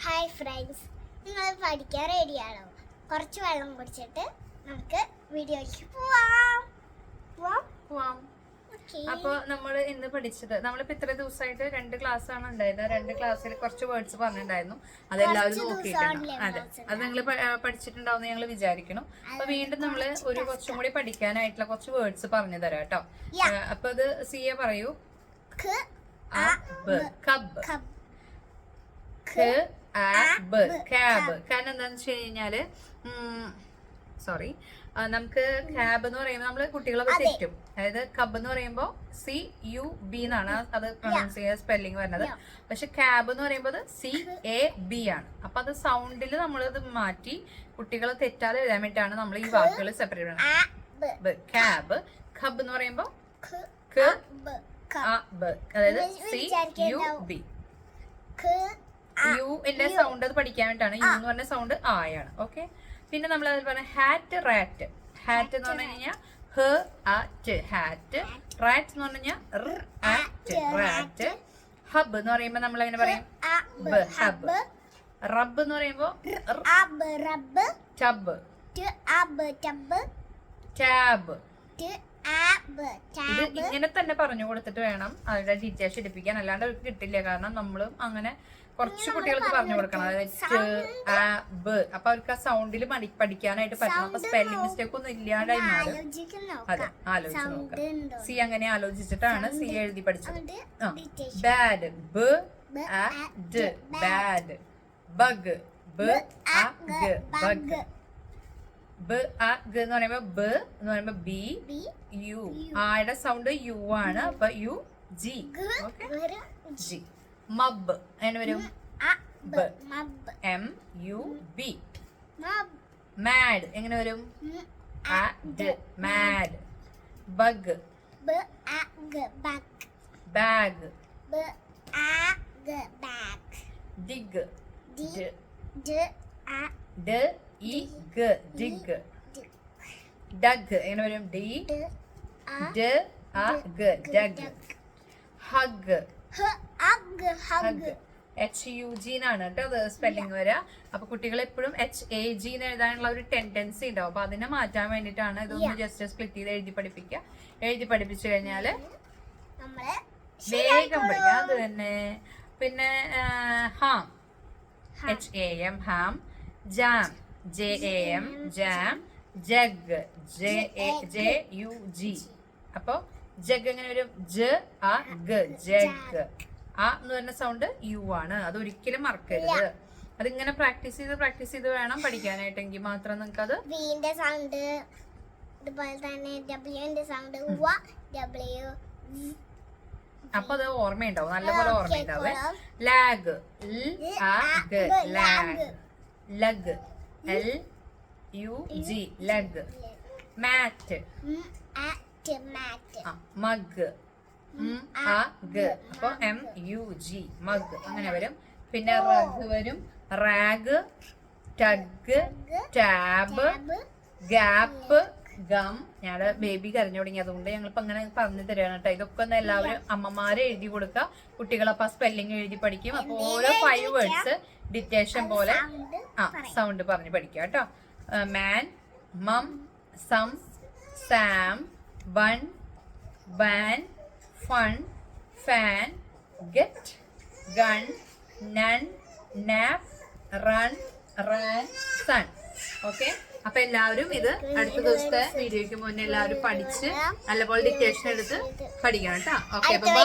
Hi friends, നിങ്ങൾ പഠിക്കാൻ റെഡിയാണോ? കുറച്ച് വെള്ളം കുടിച്ചിട്ട് നമുക്ക് വീഡിയോയ്ക്ക് പോവാം. അപ്പൊ നമ്മൾ ഇന്ന് പഠിച്ചത്, നമ്മളിപ്പോ ഇത്ര ദിവസമായിട്ട് 2 ക്ലാസ് ആണ് ഉണ്ടായത്. 2 ക്ലാസ്സിൽ കുറച്ച് വേർഡ്സ് പറഞ്ഞിട്ടുണ്ടായിരുന്നു. അതെല്ലാവരും നോക്കിയിട്ടുണ്ട്. അതെ, അത് നിങ്ങൾ പഠിച്ചിട്ടുണ്ടാവും ഞങ്ങൾ വിചാരിക്കണം. അപ്പൊ വീണ്ടും നമ്മള് ഒരു കുറച്ചും കൂടി പഠിക്കാനായിട്ടുള്ള കുറച്ച് വേർഡ്സ് പറഞ്ഞു തരാം കേട്ടോ. അപ്പൊ അത് സിയെ പറയൂ. ക്യാബ്. കാരണം എന്താന്ന് വെച്ച് കഴിഞ്ഞാല് സോറി, നമുക്ക് ക്യാബ് എന്ന് പറയുമ്പോൾ നമ്മള് കുട്ടികളൊക്കെ തെറ്റും. അതായത് കബ് എന്ന് പറയുമ്പോൾ CUB എന്നാണ് അത് പ്രൊനൗൺസ് ചെയ്യുക, സ്പെല്ലിംഗ് വരുന്നത്. പക്ഷെ ക്യാബ് എന്ന് പറയുമ്പോൾ CAB ആണ്. അപ്പൊ അത് സൗണ്ടിൽ നമ്മളത് മാറ്റി കുട്ടികൾ തെറ്റാതെ എഴുതാൻ വേണ്ടിയിട്ടാണ് നമ്മൾ ഈ വാക്കുകൾ സെപ്പറേറ്റ് ചെയ്യുന്നത്. ക്യാബ്. കബ് എന്ന് പറയുമ്പോൾ അതായത് CUB. ന്റെ സൗണ്ട് അത് പഠിക്കാൻ വേണ്ടിയിട്ടാണ്. യു എന്ന് പറഞ്ഞ സൗണ്ട് ആയാണ്. ഓക്കെ, പിന്നെ നമ്മൾ അതിൽ പറഞ്ഞ ഹാറ്റ്, റാറ്റ്. ഹാറ്റ് എന്ന് പറഞ്ഞു കഴിഞ്ഞാൽ ഹാറ്റ്. റാറ്റ് എന്ന് പറഞ്ഞു കഴിഞ്ഞാൽ റാറ്റ്. ഹബ് എന്ന് പറയുമ്പോ നമ്മൾ എങ്ങനെ പറയും? ഹബ്. റബ്ബ് എന്ന് പറയുമ്പോ ടബ്. ടാബ്. ഇത് ഇങ്ങനെ തന്നെ പറഞ്ഞു കൊടുത്തിട്ട് വേണം അവരുടെ ഡീറ്റെയിൽസ് എടുപ്പിക്കാൻ, അല്ലാണ്ട് അവർക്ക് കിട്ടില്ല. കാരണം നമ്മളും അങ്ങനെ കുറച്ച് കുട്ടികൾക്ക് പറഞ്ഞു കൊടുക്കണം. അതായത് അപ്പൊ അവർക്ക് ആ സൗണ്ടിൽ പഠിക്കാനായിട്ട് പറ്റണം. അപ്പൊ സ്പെല്ലിംഗ് മിസ്റ്റേക്ക് ഒന്നും ഇല്ലാണ്ടായി മാറും. അതെ, ആലോചിച്ച് നോക്കാം. സി അങ്ങനെ ആലോചിച്ചിട്ടാണ് സി എഴുതി പഠിച്ചത്. ബാഡ്. ബാഡ്. ബഗ്. ബഗ്. എന്ന് പറയുമ്പോ എന്ന് പറയുമ്പോ BU. ആയുടെ സൗണ്ട് യു ആണ്. അപ്പൊ UG. ജി. മബ് എങ്ങനെ വരും? MUB. മാഡ് എങ്ങനെ വരും? Mad. Bug. Bag. Dig. Dig. Dug എങ്ങനെ വരും? ഡഗ്. ഹഗ്. HUG എന്നാണ് കേട്ടോ അത് സ്പെല്ലിംഗ് വരിക. അപ്പൊ കുട്ടികൾ എപ്പോഴും HAG എന്ന് എഴുതാനുള്ള ഒരു ടെൻഡൻസി ഉണ്ടാവും. അപ്പൊ അതിനെ മാറ്റാൻ വേണ്ടിയിട്ടാണ് ഇതൊന്ന് ജസ്റ്റ് സ്പ്ലിറ്റ് ചെയ്ത് എഴുതി പഠിപ്പിക്കുക. എഴുതി പഠിപ്പിച്ചു കഴിഞ്ഞാല് വേഗം പഠിക്കാം. അത് തന്നെ. പിന്നെ ham. HAM ham. Jam. JAM jam. Jug. JUG. അപ്പൊ ജഗ് എങ്ങനെ വരും? ജഗ്. എന്ന് പറഞ്ഞ സൗണ്ട് യു ആണ്. അത് ഒരിക്കലും മറക്കരുത്. അതിങ്ങനെ പ്രാക്ടീസ് ചെയ്ത് വേണം പഠിക്കാനായിട്ടെങ്കിൽ മാത്രം നിങ്ങൾക്ക് അത് സൗണ്ട് ഇതുപോലെ തന്നെ സൗണ്ട് അപ്പൊ അത് ഓർമ്മയുണ്ടാവും, നല്ലപോലെ ഓർമ്മയുണ്ടാവും. ലാഗ്. ലഗ്. LUG ലഗ്. മാറ്റ്. മഗ്. അപ്പൊ MUG മഗ് അങ്ങനെ വരും. പിന്നെ റഗ് വരും. Rag. Tug. Tab. Gap. Gum. ഞങ്ങളുടെ ബേബി കരഞ്ഞു തുടങ്ങി, അതുകൊണ്ട് ഞങ്ങളിപ്പോ അങ്ങനെ പറഞ്ഞു തരാണ് കേട്ടോ. ഇതൊക്കെ ഒന്ന് എല്ലാവരും അമ്മമാരെ എഴുതി കൊടുക്കുക. കുട്ടികളപ്പോ സ്പെല്ലിംഗ് എഴുതി പഠിക്കും. അപ്പൊ ഓരോ 5 വേർഡ്സ് ഡിറ്റേഷൻ പോലെ സൗണ്ട് പറഞ്ഞ് പഠിക്കുക കേട്ടോ. Man. Mum. Sum. Sam. Bun. Ban. Fun. Fan. Get. Gun. Nun. Nap. Run. Ran. Sun. Okay, അപ്പൊ എല്ലാവരും ഇത് അടുത്ത ദിവസത്തെ വീഡിയോയ്ക്ക് മുന്നേ എല്ലാവരും പഠിച്ച് നല്ലപോലെ ഡിറ്റേഷൻ എടുത്ത് പഠിക്കണം കേട്ടോ. Okay, by.